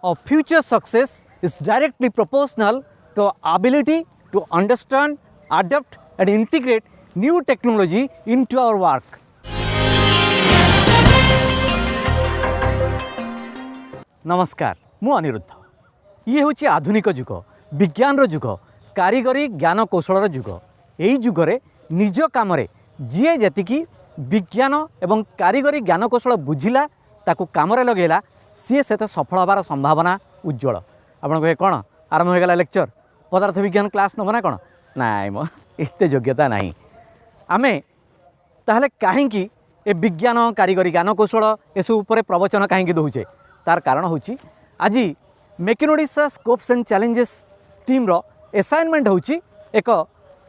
of future success is directly proportional to our ability to understand, adapt and integrate new technology into our work. नमस्कार, मु अनिरुद्ध। ये हूँ आधुनिक जुग, विज्ञान जुग, कारीगरी ज्ञान कौशल जुग। यही जुगरे निज काम जी जी विज्ञान एवं कारीगरी ज्ञान कौशल बुझिला ताकू काम लगेला सी से सफल हबार संभावना उज्जवल। आपन कहे कौन आरंभ हो गला लेक्चर पदार्थ विज्ञान क्लास नब ना कौन नाई मो एत योग्यता नहीं। आमे ताहले कहीं ए विज्ञान कारीगरी ज्ञान कौशल एसबू प्रवचन कहीं दौचे तार कारण हूँ आज make in Odisha scopes and challenges team रो असाइनमेंट हूँ एक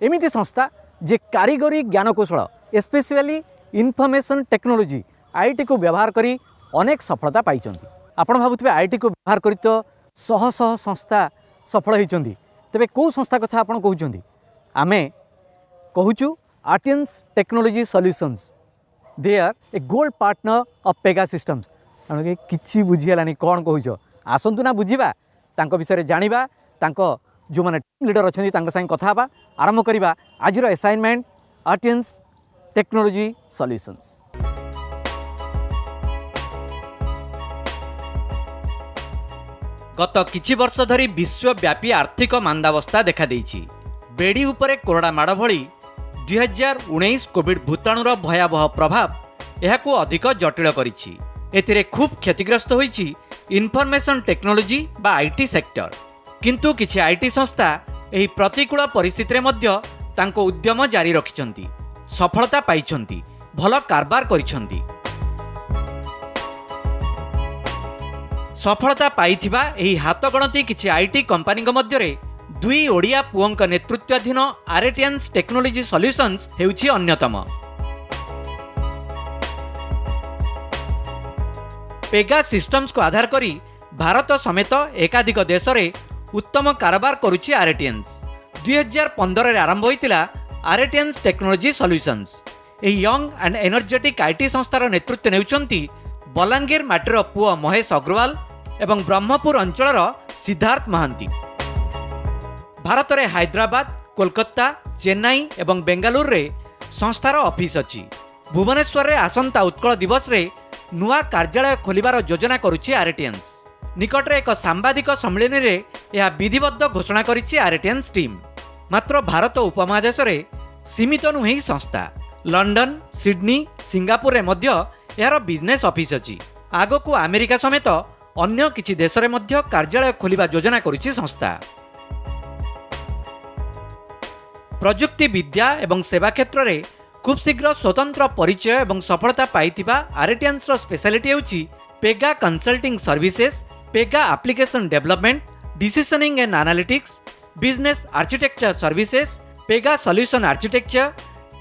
एमिति संस्था जे कारीगरी ज्ञान कौशल स्पेशली इनफॉरमेशन टेक्नोलोजी आईटी को व्यवहार करी अनेक सफलता पाई। आपण भावुथिबे आईटी को व्यवहार करी तो शह शह संस्था सफल होती तेरे कौ संस्था कथा आपण कहउछंती आमे कहूचु Aritians technology solutions they are a gold partner of Pega systems. किछि बुझीगलानी कौन कहूछ आसंतु ना बुझीबा तांको विषय जानिबा तांको जो माने टीम लीडर अच्छे संगे कथा हबा आरंभ करिबा आजिर असाइनमेंट आर्टियंस टेक्नोलोजी सॉल्यूशंस। गत किछि वर्ष धरी विश्वव्यापी आर्थिक मांदावस्था देखा देइछि। बेड़ी उपरे कोरोना माड़ भली 2019 कोविड भूताणुर भयावह प्रभाव एहाकू अधिक जटिल करिछि। एथिरे खूब क्षतिग्रस्त होइछि इनफॉरमेशन टेक्नोलोजी बा आईटी सेक्टर। किंतु किछि आईटी संस्था एही प्रतिकूल परिस्थिति रे मध्य तांको उद्यम जारी रखिछन्ति, सफलता पाइछन्ति, भल कारबार करिछन्ति। सफलता पाइथिबा एही हातगणती किछि आईटी कंपनी मध्य रे दुई ओडिया पुओंक नेतृत्वाधीन आर्टियंस टेक्नोलोजी सॉल्यूशंस हेउछि अन्यतम। पेगा सिस्टम्स को आधार करी भारत समेत एकाधिक देश रे उत्तम कारबार करुछि आर्टियंस। 2015 रे आरंभ होइतिला आर्टियंस टेक्नोलोजी सॉल्यूशंस। एही यंग एंड एनर्जेटिक आईटी संस्थार नेतृत्व नेउछन्ति बलांगीर माटीर पुओ महेश अग्रवाल एवं ब्रह्मपुर अंचलर सिद्धार्थ महांती। भारत रे हैदराबाद, कोलकाता, चेन्नई एवं बेंगालुरु रे संस्थार ऑफिस अछि। भुवनेश्वर रे आसंता उत्कल दिवस रे नुआ कार्यालय खोलिबार योजना करुछि आर्टियंस। निकटरे एक सांबादिक सम्मेलन रे यह विधिबद्ध घोषणा करिछि आर्टियंस टीम। मात्र भारत उपमहादेश रे सीमित नुहे संस्था लंडन, सिडनी, सिंगापुर रे मध्य यार बिजनेस ऑफिस अछि। आगो को अमेरिका समेत अन्य किछि देश रे मध्य कार्यालय खोलिबा योजना करिछि संस्था। प्रजुक्ति विद्या एवं सेवा क्षेत्र रे खूब शीघ्र स्वतंत्र परिचय एवं सफलता पाइथिबा आर्टियंस रो स्पेशलिटी हेउछि Pega consulting services, Pega application development, decisioning and analytics, business architecture services, Pega solution architecture,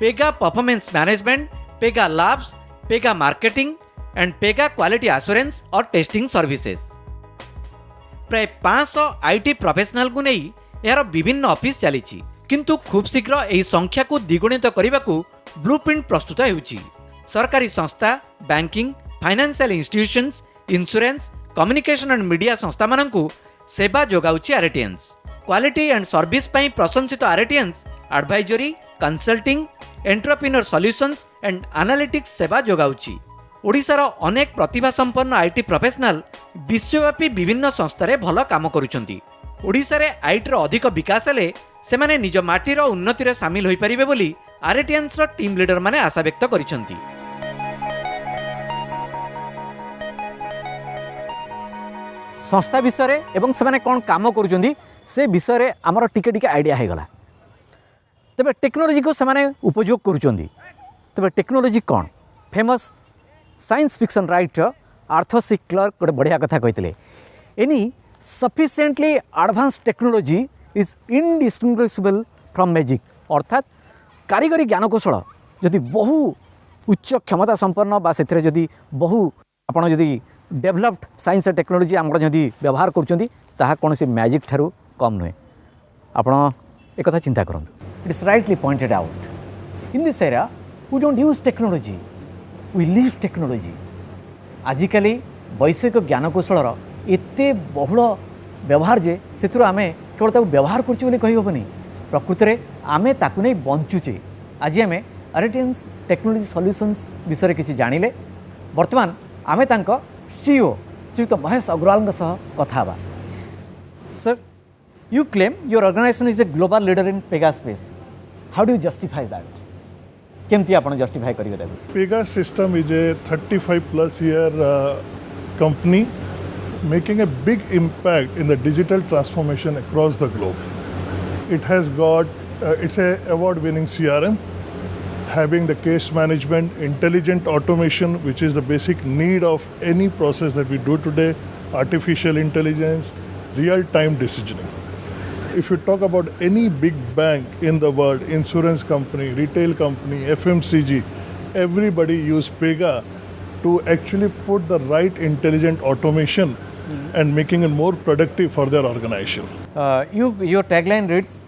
Pega performance management, Pega labs, Pega marketing and Pega quality assurance और टेस्टिंग सर्विसेज। प्राय 500 आईटी प्रोफेशनल को नहीं यार विभिन्न office चलीछि, किंतु खूब शीघ्र एही संख्या को द्विगुणित करबाकू ब्लूप्रिंट प्रस्तुत हेउछि। सरकारी संस्था, banking, financial institutions, insurance, communication and media संस्था मानकू सेवा जोगाउछि आर्टियंस। क्वालिटी एंड सर्विस पई प्रशंसित Aritians advisory, consulting, entrepreneur solutions and analytics सेवा जोगाउछि। ओडिशार अनेक प्रतिभा संपन्न आईटी प्रोफेशनल विश्वव्यापी विभिन्न संस्थारे भल काम करुछन्ति। ओडिशा रे आईटी अधिक विकास हेले सेमाने निज माटीर उन्नति रे शामिल होई परिबे बोली आर्टियंस रो टीम लीडर माने आशा व्यक्त करिसंती। संस्था विषय एवं से कौन काम करुँच से विषय आमर टिके टिके आइडिया हो गला। तेबे टेक्नोलोजी को से उपयोग करुँच। तेबे टेक्नोलोजी कौन? Famous science fiction writer Arthur C Clarke गोटे बढ़िया कथा कहते any sufficiently advance technology is indistinguishable from magic. अर्थात कारीगरी ज्ञान कौशल जदि बहु उच्च क्षमता संपन्न बा से जदि बहु आपड़ जदि डेभलप्ड साइंस एंड टेक्नोलोजी आम जदि व्यवहार करुँच ताहा कौन सी मैजिक ठारू कम नुहे। आपड़ एक कथा चिंता करूँ। It is rightly pointed out in this era we don't use technology, we live technology. आजिकली वैषयिक ज्ञान कौशल एते बहुल व्यवहार जे से आम केवल ताको व्यवहार करछु बोली कहि होबनी प्रकृत में आमे ताकु नहीं बंचुचे। आज आम आरटीएनस टेक्नोलॉजी सॉल्यूशंस विषय किसी जानिले वर्तमान आमे तांको सीईओ श्रीयुक्त महेश अग्रवाल सह कथा हबा। Sir, you claim your organization is a global leader in Pega space. How do you justify that? केमती आपण justify करियो ताको? Pega system is a 35 plus year company making a big impact in the digital transformation across the globe. It has got it's a award winning CRM, having the case management, intelligent automation, which is the basic need of any process that we do today, artificial intelligence, real time decisioning. If you talk about any big bank in the world, insurance company, retail company, FMCG, everybody use Pega to actually put the right intelligent automation and making it more productive for their organization. Your tagline reads,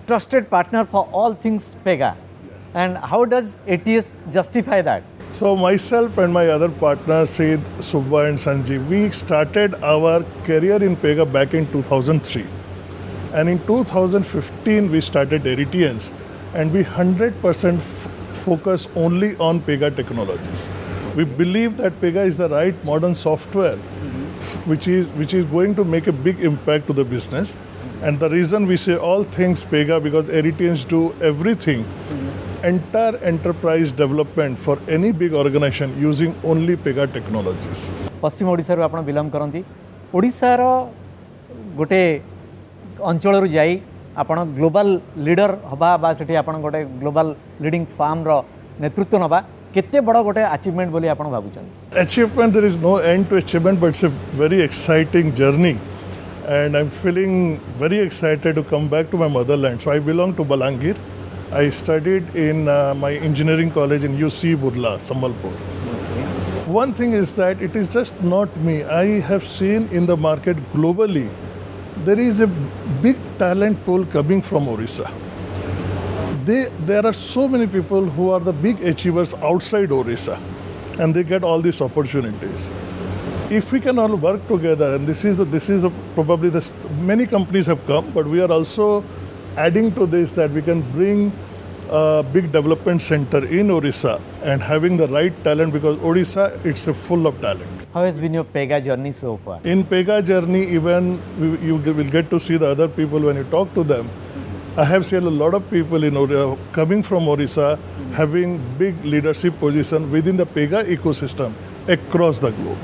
trusted partner for all things Pega. Yes. And how does ATS justify that? So myself and my other partners, Sid, Subba and Sanjeev, we started our career in Pega back in 2003. And in 2015, we started Aretians, and we 100% focus only on Pega technologies. We believe that Pega is the right modern software, which is going to make a big impact to the business. And the reason we say all things Pega, because Aretians do everything, entire enterprise development for any big organization using only Pega technologies. पश्चिम ओडिशा रो आपण belong करंती। Odisha रो गोटे अंचल जाई आपण global leader हबा बा सेठी आपण गोटे global leading farm रो नेतृत्व नबा केते बड़ गोटे अचीवमेंट बोली आपण भाबुछन? Achievement, there is no end to achievement, but it's a very exciting journey, and I'm feeling very excited to come back to my motherland. So I belong to Balangir. I studied in my engineering college in UC Burla, Sambalpur. One thing is that it is just not me. I have seen in the market globally, there is a big talent pool coming from Orissa. There are so many people who are the big achievers outside Orissa, and they get all these opportunities. If we can all work together, and this is probably many companies have come, but we are also adding to this that we can bring a big development center in Orissa and having the right talent, because Orissa, it's full of talent. How has been your Pega journey so far? In Pega journey, even you will get to see the other people when you talk to them. I have seen a lot of people in Orissa coming from Orissa having big leadership position within the Pega ecosystem across the globe.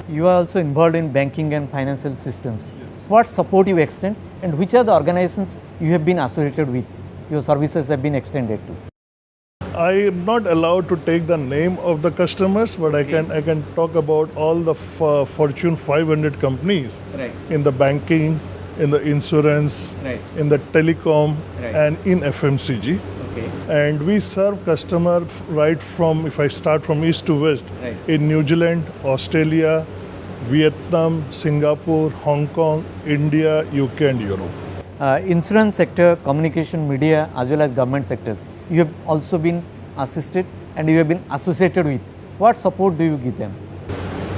You are also involved in banking and financial systems. What support you extend, and which are the organizations you have been associated with, your services have been extended to? I am not allowed to take the name of the customers, but I can talk about all the Fortune 500 companies in the banking, in the insurance, in the telecom, and in FMCG. And we serve customers right from, if I start from east to west, in New Zealand, Australia, Vietnam, Singapore, Hong Kong, India, UK and Europe. Insurance sector, communication, media, as well as government sectors, you have also been assisted and you have been associated with. What support do you give them?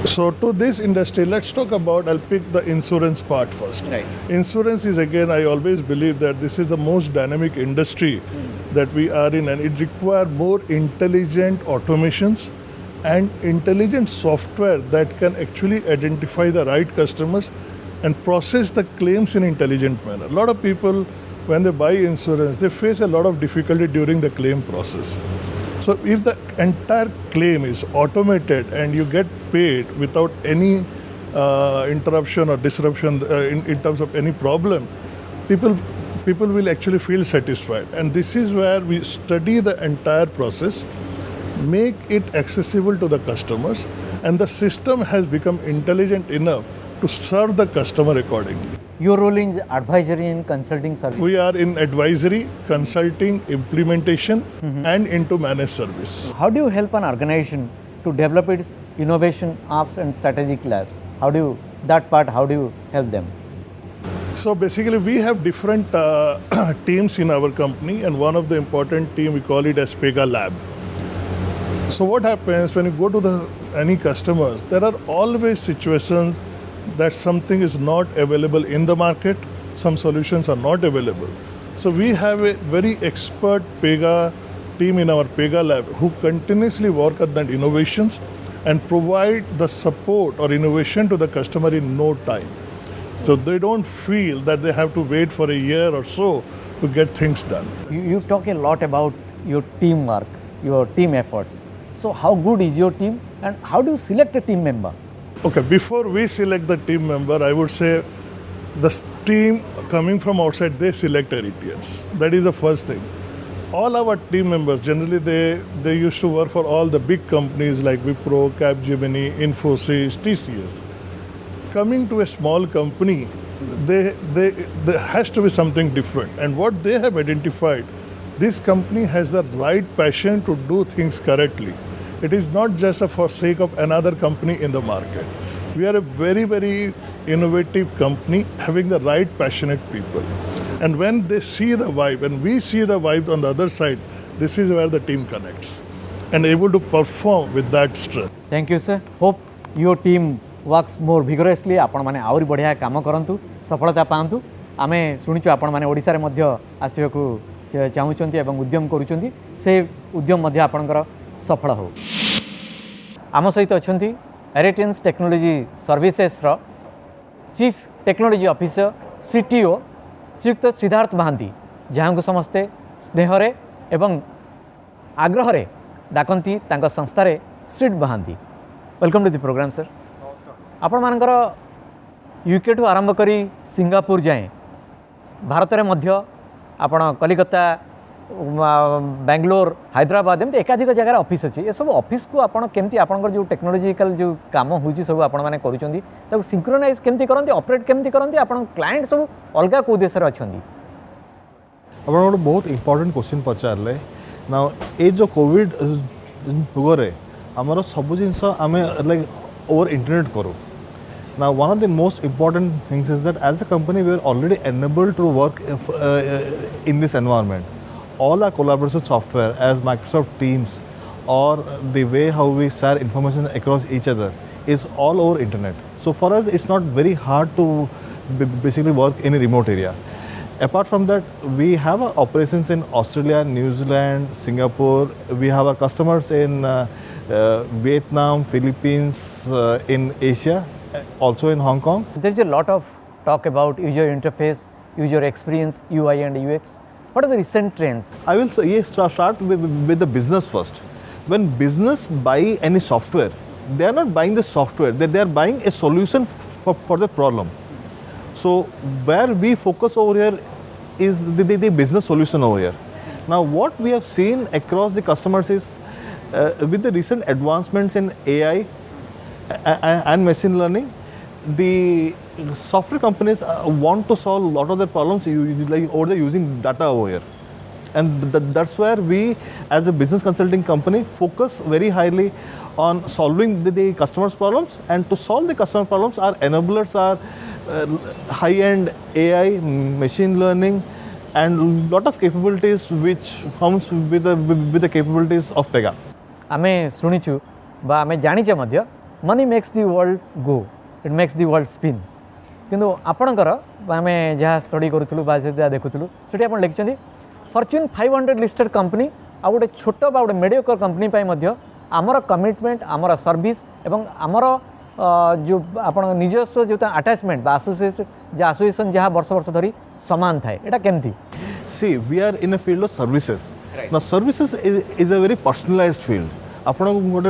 So to this industry, let's talk about, I'll pick the insurance part first. Insurance is, again, I always believe that this is the most dynamic industry that we are in, and it requires more intelligent automations and intelligent software that can actually identify the right customers and process the claims in intelligent manner. A lot of people, when they buy insurance, they face a lot of difficulty during the claim process. So if the entire claim is automated and you get paid without any interruption or disruption in terms of any problem, people will actually feel satisfied. And this is where we study the entire process, make it accessible to the customers, and the system has become intelligent enough to serve the customer accordingly. Your role in advisory and consulting service? We are in advisory, consulting, implementation, and into managed service. How do you help an organization to develop its innovation apps and strategic labs? How do you help them? So basically, we have different teams in our company, and one of the important team, we call it as Pega Lab. So what happens when you go to any customers, there are always situations that something is not available in the market, some solutions are not available. So we have a very expert Pega team in our Pega lab who continuously work on that innovations and provide the support or innovation to the customer in no time. So they don't feel that they have to wait for a year or so to get things done. You talk a lot about your teamwork, your team efforts. So how good is your team and how do you select a team member? Okay, before we select the team member, I would say the team coming from outside, they select RETs. That is the first thing. All our team members, generally they used to work for all the big companies like Wipro, Capgemini, Infosys, TCS. Coming to a small company, there has to be something different. And what they have identified, this company has the right passion to do things correctly. It is not just for sake of another company in the market. We are a very, very innovative company having the right passionate people. And when they see the vibe, and we see the vibe on the other side, this is where the team connects and able to perform with that strength. Thank you, sir. Hope your team works more vigorously. आपण माने आउरी बढ़िया काम करंतु, सफलता पांतु. आमे सुनिचु आपण माने ओडिसा रे मध्य आसियाकू चाहुचंती एवं उद्यम करूचंती. से उद्यम मध्य आपणकर सफल हो. आम सहित अछंती एरेटियंस टेक्नोलॉजी सर्विसेस रो chief technology officer CTO Shriyukta Siddharth Mohanty, जहाँ को समस्ते स्नेहरे एवं आग्रह डाकती संस्थार श्रीड Mohanty. Welcome to the programme sir. आपण मानकर यूके ठू आरंभ करी सिंगापुर जाए भारत में मध्य आपण कलिकता बेंगलोर हैदराबाद एमती एकाधिक जगह ऑफिस अच्छी. ये सब ऑफिस को आपण केमती आपनकर जो टेक्नोलॉजिकल जो काम होची सब आपण माने करूचंदी ताको सिंक्रोनाइज केमती करंती, ऑपरेट केमती करंती, आपण क्लाइंट सब अलगा को देश रे अछंदी. आपण गोटे बहुत इंपोर्टेंट क्वेश्चन पचारले ना. ए जो कोविड युगरे आमर सब जिनस आमे लाइक ओवर इंटरनेट करू ना. One of the most important things is that as a company we are already enabled to work in this environment. All our collaboration software as Microsoft Teams or the way how we share information across each other is all over internet. So for us it's not very hard to basically work in a remote area. Apart from that, we have our operations in Australia, New Zealand, Singapore. We have our customers in Vietnam, Philippines, in Asia, also in Hong Kong. There is a lot of talk about user interface, user experience, UI and UX. What are the recent trends? I will say, yes, start with the business first. When business buy any software, they are not buying the software, they are buying a solution for the problem. So where we focus over here is the business solution over here. Now what we have seen across the customers is with the recent advancements in AI and machine learning, the software companies want to solve a lot of their problems over there using data over here. And that's where we as a business consulting company focus very highly on solving the customers' problems. And to solve the customer problems, our enablers are high-end AI, machine learning, and lot of capabilities which comes with the capabilities of Pega. आमे सुनिचु बा आमे जानिचे मध्य money makes the world go, it makes the world spin. किंतु आपणकर आमे जहाँ स्टडी करूँ बा देखुलू से आप लिखिं फॉर्च्यून 500 लिस्टेड कंपनी आ गोटे छोट बा गोटे मेडियोकर कंपनी आमर कमिटमेंट, आमर सर्विस एवं आमर जो आप निजस्व जो अटैचमेंट एसोसिएशन जहाँ वर्ष वर्ष धरी समान थाए एटा केमती. See, we are in a field of services. Right. Now services is a very personalized field. आपण गोटे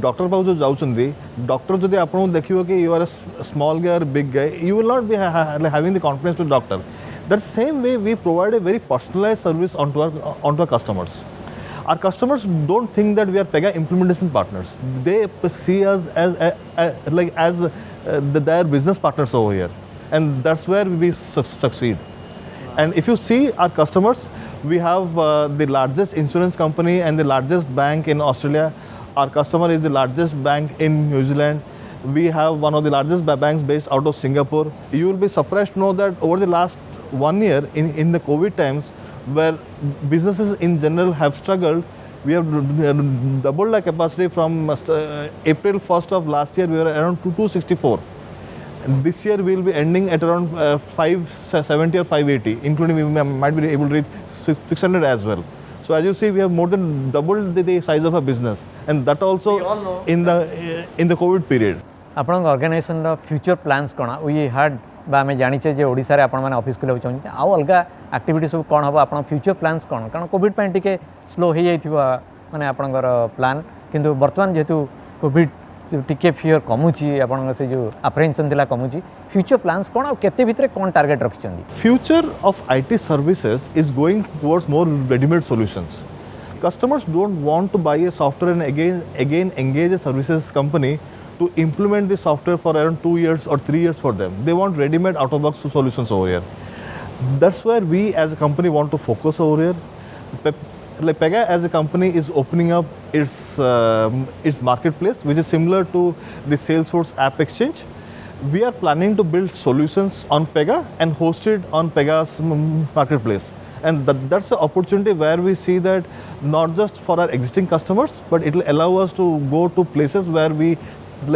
डॉक्टर पास जो जाउछंदी, डॉक्टर जदि आपण देखिबो कि you are a small guy or big guy, you will not be having the confidence to doctor. That same way we provide a very personalized service onto our customers. Our customers don't think that we are Pega implementation partners. They see us as their business partners over here, and that's where we succeed. And if you see our customers, we have the largest insurance company and the largest bank in Australia. Our customer is the largest bank in New Zealand. We have one of the largest banks based out of Singapore. You will be surprised to know that over the last 1 year in the COVID times, where businesses in general have struggled, we have doubled our capacity from April 1st of last year. We were around 264. And this year we will be ending at around 570 or 580, including we might be able to reach 600 as well. So as you see, we have more than doubled the size of our business, and that also in the COVID period. आपण organisation रो future plans कोन we had बा हमें जानिचे जे ओडिसा रे आपण माने office खुले होचन आ अलगा एक्टिविटी सब कोन हबो आपण फ्यूचर प्लान्स कोन कारण कोविड पय टिके स्लो हे जाइथिबो माने आपणकर प्लान किंतु वर्तमान जेतु कोविड टिके फियर कमुची आपण से जो अप्रेहेंशन दिला कमुची फ्यूचर प्लान्स कोन केते भितरे कोन target रखिचंदी Future of IT services is going towards more ready-made solutions. Customers don't want to buy a software and again engage a services company to implement the software for around 2 years or 3 years for them. They want ready-made out-of-box solutions over here. That's where we as a company want to focus over here. Like Pega as a company is opening up its marketplace, which is similar to the Salesforce App Exchange. We are planning to build solutions on Pega and host it on Pega's marketplace. And that's the opportunity where we see that not just for our existing customers, but it will allow us to go to places where we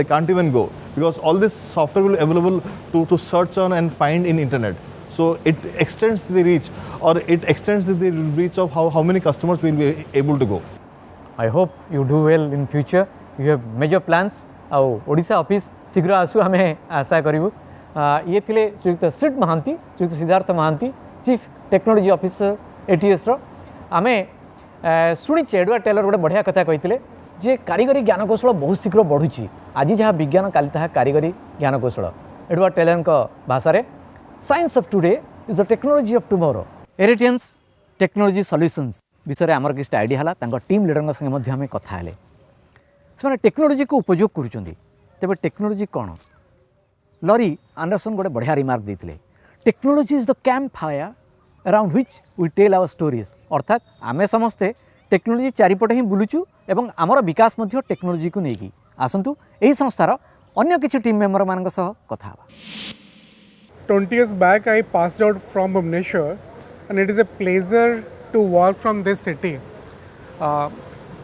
can't even go, because all this software will be available to search on and find in internet. So it extends the reach, or it extends the reach of how many customers will be able to go. I hope you do well in future. You have major plans. आउ Odisha office शीघ्र आसु हमें आशा करूँ. ये थिले Shriyukta Sid Mohanty, Shriyukta Siddharth Mohanty, chief technology officer ATS रो. आमे शुणीचे एडवर्ड टेलर गोटे बढ़िया कथा कही जे कारीगरी ज्ञानकौशल बहुत शीघ्र बढ़ुची. आज जहाँ विज्ञान काली ताहा कारीगरी ज्ञानकौशल. एडवर्ड टेलर भाषा रे science of today is the technology of tomorrow. Aritians technology solutions विषय आमर किसी आइडिया है. टीम लीडर संगे आम कथा हेले. से टेक्नोलोजी को उपयोग करुँच. तेज टेक्नोलोजी कौन? लरी आंडरसन गोटे बढ़िया रिमार्क देते. Technology is the campfire around which we tell our stories. अर्थात आमे समस्ते टेक्नोलोजी चारिपटे ही बुलुचु एवं आमर विकास मध्य टेक्नोलोजी को लेकिन आसतु यही संस्थार अन्य किसी टीम मेंबर मान कथा. 20 years back, I passed out from Bhubaneswar, and it is a pleasure to work from this city.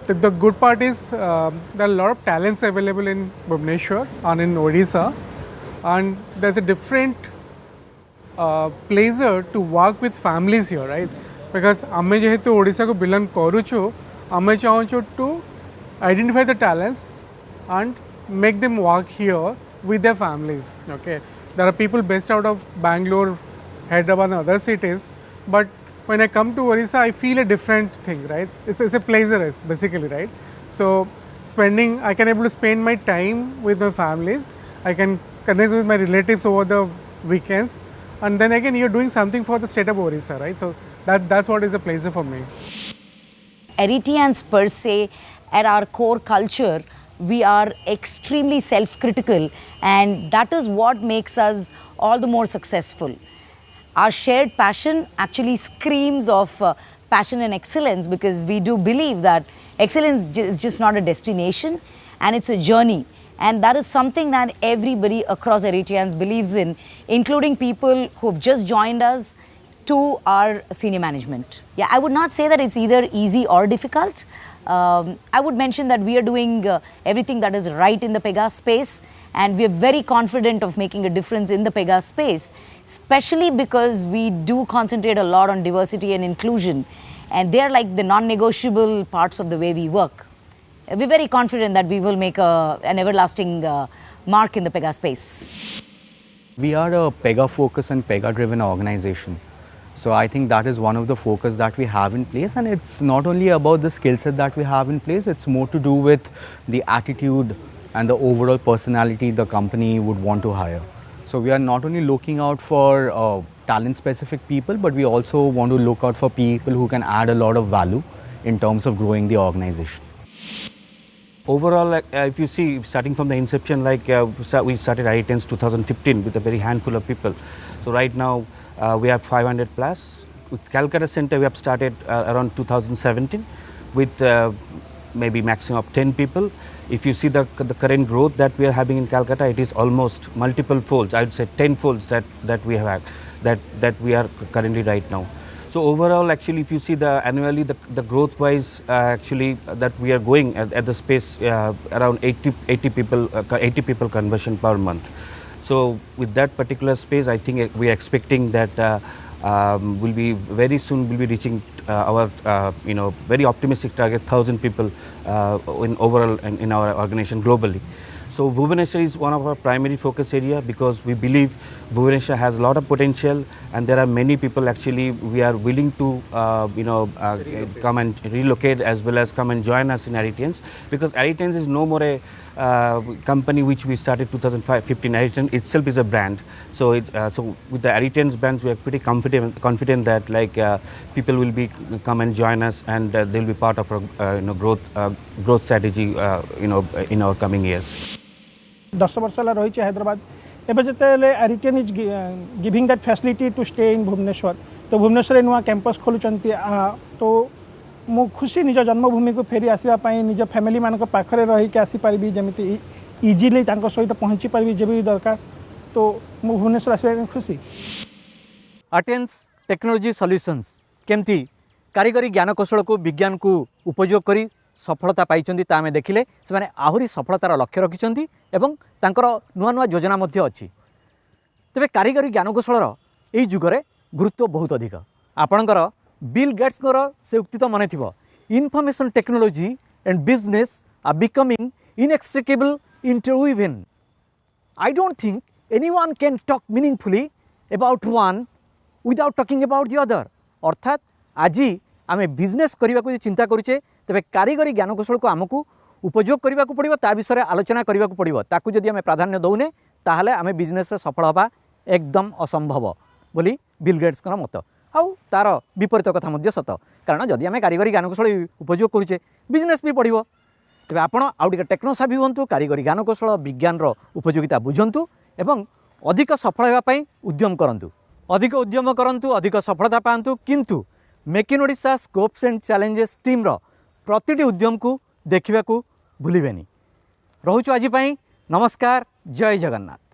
The good part is there are a lot of talents available in Bhubaneswar and in Odisha, and there's a different pleasure to work with families here, right? Because आमे जेहेतु ओडिशा को belong करूछु, आमे चाहूँ to identify the talents and make them work here with their families. Okay, there are people based out of Bangalore, Hyderabad, and other cities, but when I come to Odisha, I feel a different thing, right? It's a pleasure, basically, right? So I can able to spend my time with my families. I can connect with my relatives over the weekends, and then again, you're doing something for the state of Odisha, right? So that's what is a pleasure for me. Eritreans per se, at our core culture, we are extremely self-critical, and that is what makes us all the more successful. Our shared passion actually screams of passion and excellence, because we do believe that excellence is just not a destination, and it's a journey. And that is something that everybody across Eritreans believes in, including people who've just joined us to our senior management. Yeah, I would not say that it's either easy or difficult. I would mention that we are doing everything that is right in the Pega space, and we are very confident of making a difference in the Pega space, especially because we do concentrate a lot on diversity and inclusion, and they are like the non-negotiable parts of the way we work. We're very confident that we will make an everlasting mark in the Pega space. We are a Pega-focused and Pega-driven organization. So I think that is one of the focus that we have in place, and it's not only about the skill set that we have in place, it's more to do with the attitude and the overall personality the company would want to hire. So we are not only looking out for talent-specific people, but we also want to look out for people who can add a lot of value in terms of growing the organization. Overall, if you see, starting from the inception, we started IITens 2015 with a very handful of people. So right now, we have 500 plus. With Calcutta Center, we have started around 2017 with maybe maximum of 10 people. If you see the current growth that we are having in Calcutta, it is almost multiple folds. I would say 10 folds that we have that we are currently right now. So overall, actually, if you see the annually the growth wise, actually that we are going at the space around 80 people conversion per month. So with that particular space, I think we are expecting that will be very soon will be reaching our very optimistic target 1,000 people in overall in our organization globally. So Bhubaneswar is one of our primary focus area because we believe Bhubaneswar has a lot of potential, and there are many people actually we are willing to come and relocate as well as come and join us in Aritians, because Aritians is no more a company which we started 2015. Aritian itself is a brand. So so with the Aritians brands, we are pretty confident that people will be come and join us, and they will be part of our growth strategy in our coming years. 10 वर्ष रही हैदराबाद एवं जो Aritian is giving that facility to stay in Bhubaneswar तो भुवनेश्वर नुआ campus खोलुंट तो मु खुशी निज जन्मभूमि को फेरी आसवाई निज फैमिली मान पाखे रहीकि आसीपारि जमी इजिली सहित पहुँची पारि जब भी दरकार तो मु भुवनेश्वर आसवा खुशी। अटेन्स टेक्नोलोजी सॉल्यूशंस केमती कारीगरी ज्ञानकौशल को विज्ञान को उपयोग करी सफलता पाई आम देखिले से आहरी सफलतार लक्ष्य रखिंट एवं तांकर नुआ नुआ योजना मध्य अच्छी। तेबे कारीगरी ज्ञानकौशलर यही जुगरे गुरुत्व बहुत अधिक। आपणकर बिल गेट्स से उक्ति तो मन थी information technology and business are becoming inextricable interwoven. I don't think anyone can talk meaningfully about one without talking about the other. अर्थात आज आम बिजनेस करने को चिंता करुचे तेरे कारीगरी ज्ञानकौशल को आमको उपयोग करने को पड़ो, ता विषय आलोचना करने को पड़ो। ताकू जदि आम प्राधान्य दौने ताहले आम बिजनेस सफल हवा एकदम असंभव बोली बिल गेट्स मत। आउ तार विपरीत कथा मध्य सत, कारण जदि आम कारीगरी ज्ञानकौशल उपयोग करुचे बिजनेस भी पड़ो। तेज आप टेक्नोसाभी हूँ, कारीगरी ज्ञानकौशल विज्ञान उपयोगिता बुझंतु एवं अधिक सफल होगापी उद्यम करूँ, अधिक उद्यम करूँ, अधिक सफलता पातु। किंतु make in Odisha scopes and challenges team प्रतिटी उद्यम को देखा भूलें। रोचु आज नमस्कार, जय जगन्नाथ।